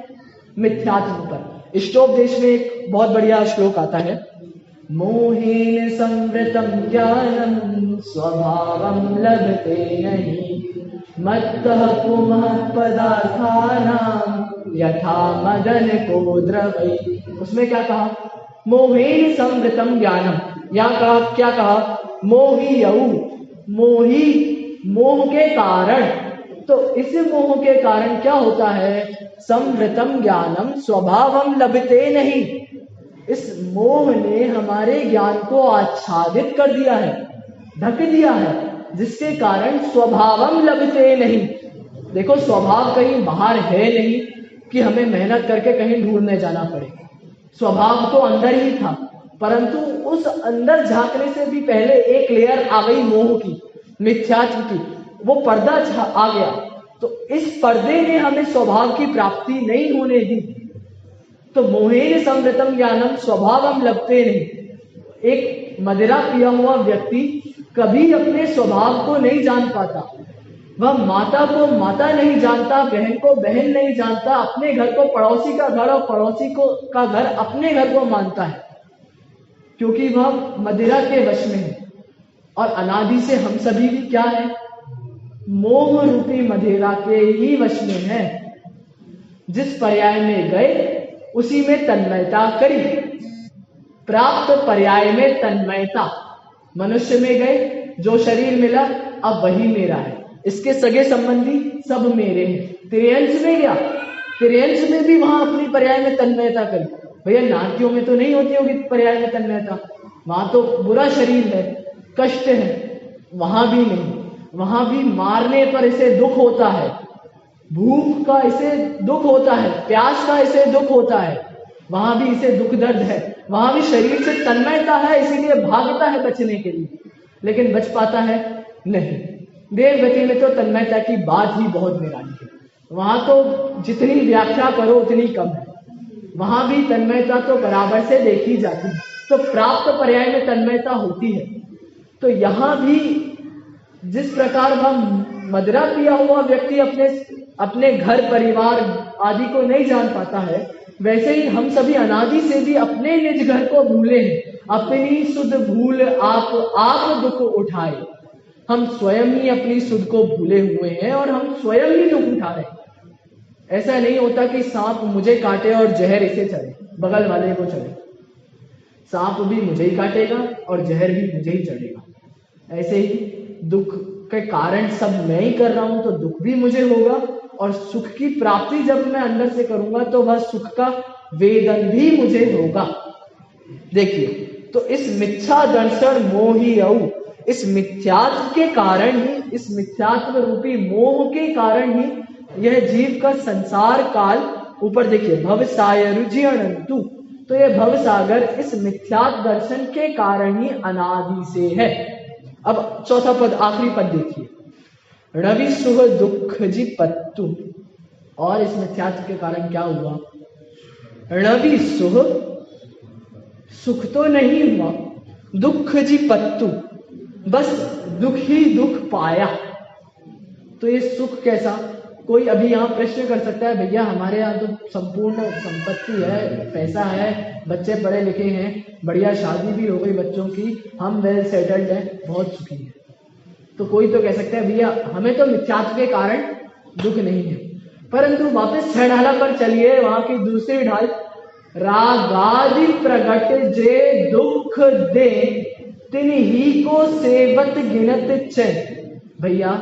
मिथ्यात्व पर। इष्टोपदेश में एक बहुत बढ़िया श्लोक आता है, मोहेन संवृतम ज्ञानम स्वभावम लभते नहीं मत्तः पुमः पदार्थानां यथा मदन को द्रवै। उसमें क्या कहा? मोहेन संवृतम ज्ञानम। यहाँ कहा, क्या कहा? मोहियौ, मोही, मोह के कारण। तो इस मोह के कारण क्या होता है? संवृतम ज्ञानम स्वभावम लभते नहीं। इस मोह ने हमारे ज्ञान को आच्छादित कर दिया है, ढक दिया है, जिसके कारण स्वभावम लभते नहीं। देखो, स्वभाव कहीं बाहर है नहीं कि हमें मेहनत करके कहीं ढूंढने जाना पड़े। स्वभाव तो अंदर ही था, परंतु उस अंदर झांकने से भी पहले एक लेयर आ गई मोह की, मिथ्यात्व की। वो पर्दा आ गया, तो इस पर्दे ने हमें स्वभाव की प्राप्ति नहीं होने दी। तो मोहेन संवृतम ज्ञानम स्वभावम लभते नहीं। एक मदिरा पिया हुआ व्यक्ति कभी अपने स्वभाव को नहीं जान पाता। वह माता को माता नहीं जानता, बहन को बहन नहीं जानता, अपने घर को पड़ोसी का घर और पड़ोसी को का घर अपने घर को मानता है, क्योंकि वह मदिरा के वश में है। और अनादि से हम सभी भी क्या है? मोह रूपी मदिरा के ही वश में है। जिस पर्याय में गए उसी में तन्मयता करी। प्राप्त पर्याय में तन्मयता। मनुष्य में गए, जो शरीर मिला अब वही मेरा है, इसके सगे संबंधी सब मेरे हैं। त्रियंश में गया, त्रियंश में भी वहां अपनी पर्याय में तन्मयता करी। भैया नातियों में तो नहीं होती होगी पर्याय में तन्मयता, वहां तो बुरा शरीर है, कष्ट है, वहां भी नहीं। वहां भी मारने पर इसे दुख होता है, भूख का इसे दुख होता है, प्यास का इसे दुख होता है, वहां भी इसे दुख दर्द है। वहां भी शरीर से तन्मयता है, इसीलिए भागता है बचने के लिए, लेकिन बच पाता है नहीं। देव गति में तो तन्मयता की बात ही बहुत निराली है। वहां तो जितनी व्याख्या करो उतनी कम है। वहां भी तन्मयता तो बराबर से देखी जाती है। तो प्राप्त पर्याय में तन्मयता होती है। तो यहाँ भी जिस प्रकार वह मदिरा पिया हुआ व्यक्ति अपने घर परिवार आदि को नहीं जान पाता है, वैसे ही हम सभी अनादि से भी अपने निज घर को भूले हैं। अपनी सुध भूल आप दुख उठाए। हम स्वयं ही अपनी सुध को भूले हुए हैं और हम स्वयं ही दुख उठा रहे हैं। ऐसा नहीं होता कि सांप मुझे काटे और जहर इसे चढ़े, बगल वाले को चढ़े। सांप भी मुझे ही काटेगा और जहर भी मुझे ही चढ़ेगा। ऐसे ही दुख के कारण सब मैं ही कर रहा हूं, तो दुख भी मुझे होगा, और सुख की प्राप्ति जब मैं अंदर से करूंगा तो वह सुख का वेदन भी मुझे होगा। देखिए, तो इस मिथ्या दर्शन मोहियौ, इस मिथ्यात्व के कारण ही, इस मिथ्यात्व रूपी मोह के कारण ही यह जीव का संसार काल, ऊपर देखिए भवसायरुज्यणन्तु, तो यह भवसागर इस मिथ्यात्व दर्शन के कारण ही अनादि से है। अब चौथा पद, आखिरी पद देखिए, रवि सुह दुख जी पत्तु। और इस मिथ्यात्व के कारण क्या हुआ? रवि सुह, सुख तो नहीं हुआ, दुख जी पत्तु, बस दुख ही दुख पाया। तो ये सुख कैसा? कोई अभी यहाँ प्रश्न कर सकता है, भैया हमारे यहाँ तो संपूर्ण संपत्ति है, पैसा है, बच्चे पढ़े लिखे हैं, बढ़िया शादी भी हो गई बच्चों की, हम वेल सेटल्ड हैं, बहुत सुखी हैं। तो कोई तो कह सकता है भैया हमें तो मिथ्यात्व के कारण दुख नहीं है। परंतु वापस छह ढाला पर चलिए, वहां की दूसरी ढाल, रागादि प्रगट जे दुख दे तिन ही को सेवत गिनत चैन। भैया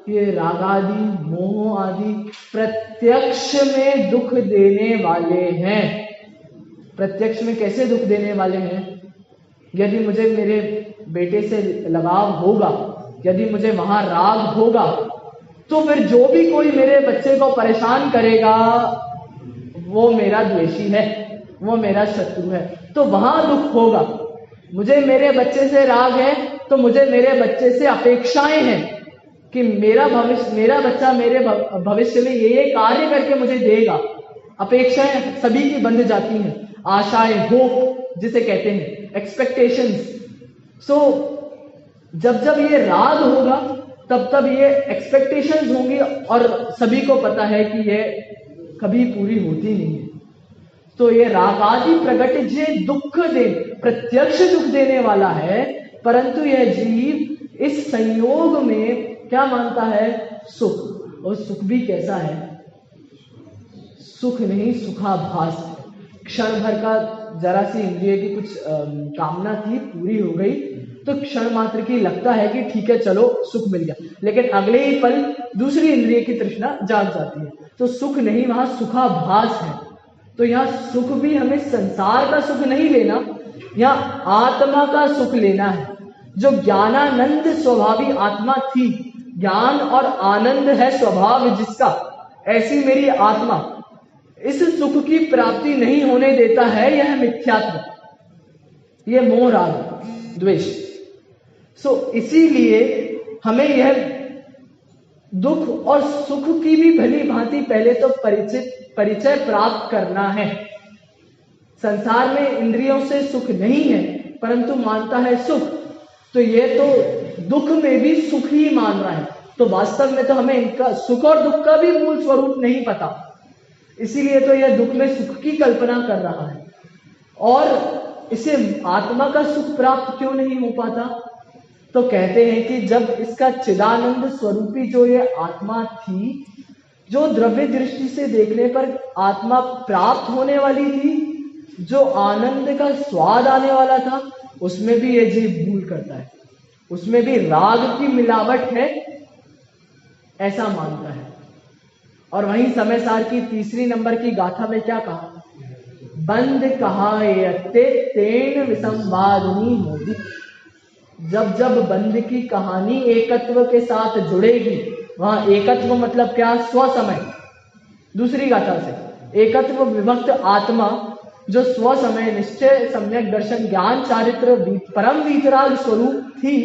ये रागादि मोह आदि प्रत्यक्ष में दुख देने वाले हैं। प्रत्यक्ष में कैसे दुख देने वाले हैं? यदि मुझे मेरे बेटे से लगाव होगा, यदि मुझे वहां राग होगा, तो फिर जो भी कोई मेरे बच्चे को परेशान करेगा वो मेरा द्वेषी है, वो मेरा शत्रु है, तो वहां दुख होगा। मुझे मेरे बच्चे से राग है तो मुझे मेरे बच्चे से अपेक्षाएं हैं कि मेरा बच्चा मेरे भविष्य में ये कार्य करके मुझे देगा, अपेक्षाएं सभी की बंध जाती हैं, आशाएं, होप जिसे कहते हैं, एक्सपेक्टेशंस। सो जब जब ये राग होगा तब तब ये एक्सपेक्टेशंस होंगी, और सभी को पता है कि ये कभी पूरी होती नहीं है। तो ये रागादि प्रगट जे दुख दे, प्रत्यक्ष दुख देने वाला है, परंतु यह जीव इस संयोग में क्या मानता है? सुख। और सुख भी कैसा है? सुख नहीं, सुखाभास है। क्षण भर का जरा सी इंद्रिय की कुछ कामना थी, पूरी हो गई, तो क्षण मात्र की लगता है कि ठीक है चलो सुख मिल गया, लेकिन अगले ही पल दूसरी इंद्रिय की तृष्णा जाग जाती है। तो सुख नहीं, वहां सुखाभास है। तो यहाँ सुख भी हमें संसार का सुख नहीं लेना, यहाँ आत्मा का सुख लेना है, जो ज्ञानानंद स्वभावी आत्मा थी। ज्ञान और आनंद है स्वभाव जिसका, ऐसी मेरी आत्मा इस सुख की प्राप्ति नहीं होने देता है। यह मिथ्यात्व, यह मोह, राग, द्वेष। इसीलिए हमें यह दुख और सुख की भी भली भांति पहले तो परिचय प्राप्त करना है। संसार में इंद्रियों से सुख नहीं है, परंतु मानता है सुख, तो ये तो दुख में भी सुख ही मान रहा है। तो वास्तव में तो हमें इनका सुख और दुख का भी मूल स्वरूप नहीं पता, इसीलिए तो यह दुख में सुख की कल्पना कर रहा है। और इसे आत्मा का सुख प्राप्त क्यों नहीं हो पाता? तो कहते हैं कि जब इसका चिदानंद स्वरूपी जो ये आत्मा थी, जो द्रव्य दृष्टि से देखने पर आत्मा प्राप्त होने वाली थी, जो आनंद का स्वाद आने वाला था, उसमें भी ये जीव भूल करता है, उसमें भी राग की मिलावट है, ऐसा मानता है। और वहीं समय सार की तीसरी नंबर की गाथा में क्या कहा? बंद कहा तेन विसंवादिनी मोदी। जब जब बंद की कहानी एकत्व के साथ जुड़ेगी, वहां एकत्व मतलब क्या? स्वसमय। दूसरी गाथा से एकत्व विभक्त आत्मा जो स्वसमय निश्चय सम्यक दर्शन ज्ञान चारित्र परम वीतराग स्वरूप थी,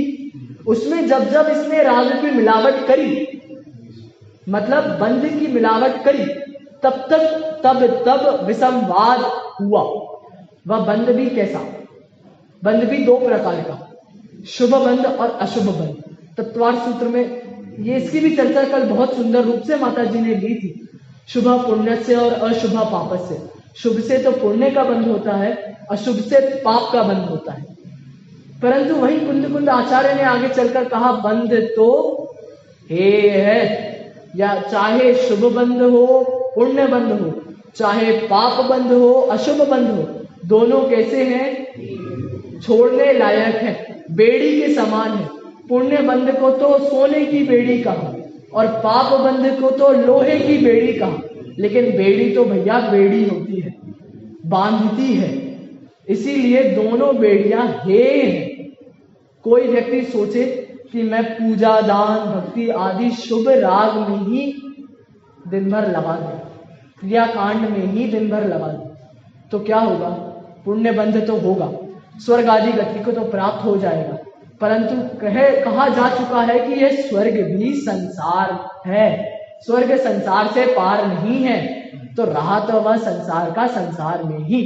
उसमें जब जब इसने राग की मिलावट करी, मतलब बंध की मिलावट करी, तब विसंवाद हुआ। वह बंध भी कैसा? बंध भी दो प्रकार का, शुभ बंध और अशुभ बंध। तत्वार्थ सूत्र में ये इसकी भी चर्चा कल बहुत सुंदर रूप से माता जी ने ली थी। शुभ पुण्य से और अशुभ पाप से। शुभ से तो पुण्य का बंध होता है, अशुभ से पाप का बंध होता है। परंतु वही कुंद आचार्य ने आगे चलकर कहा, बंध तो हे है, या चाहे शुभ बंध हो, पुण्य बंध हो, चाहे पाप बंध हो, अशुभ बंध हो, दोनों कैसे हैं? छोड़ने लायक है, बेड़ी के समान है। पुण्य बंध को तो सोने की बेड़ी कहा और पाप बंध को तो लोहे की बेड़ी कहा, लेकिन बेड़ी तो भैया बेड़ी होती है, बांधती है, इसीलिए दोनों बेड़ियां हैं। कोई व्यक्ति सोचे कि मैं पूजा, दान, भक्ति आदि शुभ राग में ही दिन भर लगा दूं, क्रियाकांड में ही दिन भर लगा दूं, तो क्या होगा? पुण्य बंध तो होगा, स्वर्ग आदि गति को तो प्राप्त हो जाएगा, परंतु कहा जा चुका है कि यह स्वर्ग भी संसार है, स्वर्ग संसार से पार नहीं है, तो रहा तो वह संसार का संसार में ही।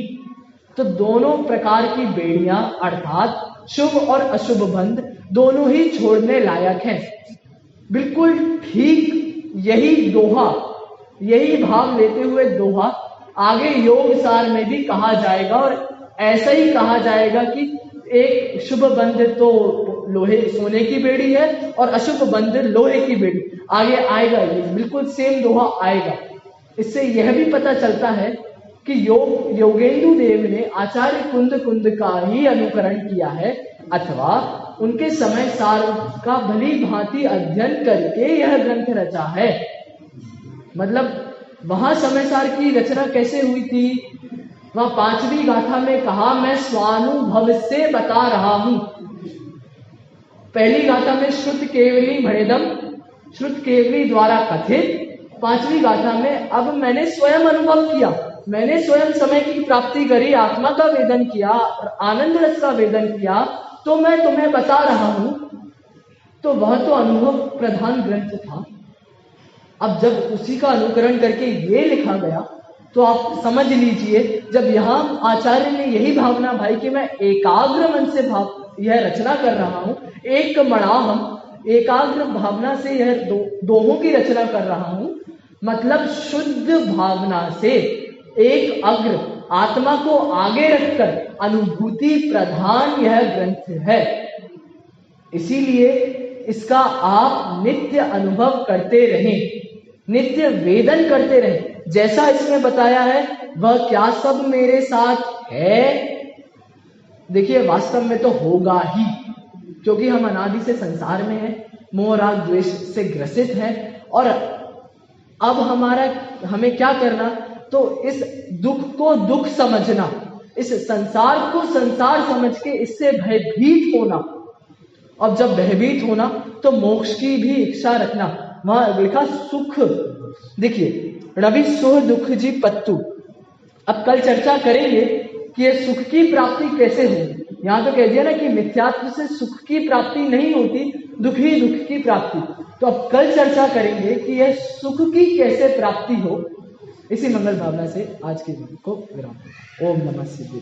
तो दोनों प्रकार की बेड़ियां अर्थात शुभ और अशुभ बंध दोनों ही छोड़ने लायक हैं। बिल्कुल ठीक यही दोहा, यही भाव लेते हुए दोहा आगे योग सार में भी कहा जाएगा, और ऐसा ही कहा जाएगा कि एक शुभ बंध तो लोहे सोने की बेड़ी है और अशुभ बंध लोहे की बेड़ी। आगे आएगा, ये बिल्कुल सेम दोहा आएगा। इससे यह भी पता चलता है कि योगेंदु देव ने आचार्य कुंद का ही अनुकरण किया है, अथवा उनके समय सार का भली भांति अध्ययन करके यह ग्रंथ रचा है। मतलब वहां समय सार की रचना कैसे हुई थी? वह पांचवी गाथा में कहा, मैं स्वानुभव से बता रहा हूं। पहली गाथा में श्रुत केवली भणेदम, श्रुत केवली द्वारा कथित। पांचवी गाथा में अब मैंने स्वयं अनुभव किया, मैंने स्वयं समय की प्राप्ति करी, आत्मा का वेदन किया और आनंद रस का वेदन किया, तो मैं तुम्हें बता रहा हूं। तो वह तो अनुभव प्रधान ग्रंथ था। अब जब उसी का अनुकरण करके ये लिखा गया, तो आप समझ लीजिए, जब यहाँ आचार्य ने यही भावना भाई कि मैं एकाग्र मन से यह रचना कर रहा हूँ, एक मणाहम, एकाग्र भावना से यह दोहों की रचना कर रहा हूँ, मतलब शुद्ध भावना से एक अग्र आत्मा को आगे रखकर अनुभूति प्रधान यह ग्रंथ है। इसीलिए इसका आप नित्य अनुभव करते रहें, नित्य वेदन करते रहें। जैसा इसमें बताया है, वह क्या सब मेरे साथ है, देखिए वास्तव में तो होगा ही, क्योंकि हम अनादि से संसार में हैं, मोह राग द्वेष से ग्रसित हैं, और अब हमें क्या करना, तो इस दुख को दुख समझना, इस संसार को संसार समझ के इससे भयभीत होना। अब जब भयभीत होना तो मोक्ष की भी इच्छा रखना। वहां लिखा सुख, देखिए रवि सोह दुख जी पत्तु। अब कल चर्चा करेंगे कि ये सुख की प्राप्ति कैसे हो। यहाँ तो कह दिया ना कि मिथ्यात्व से सुख की प्राप्ति नहीं होती, दुख ही दुख की प्राप्ति। तो अब कल चर्चा करेंगे कि यह सुख की कैसे प्राप्ति हो। इसी मंगल भावना से आज के दिन को विराम। ओम नमः शिवाय।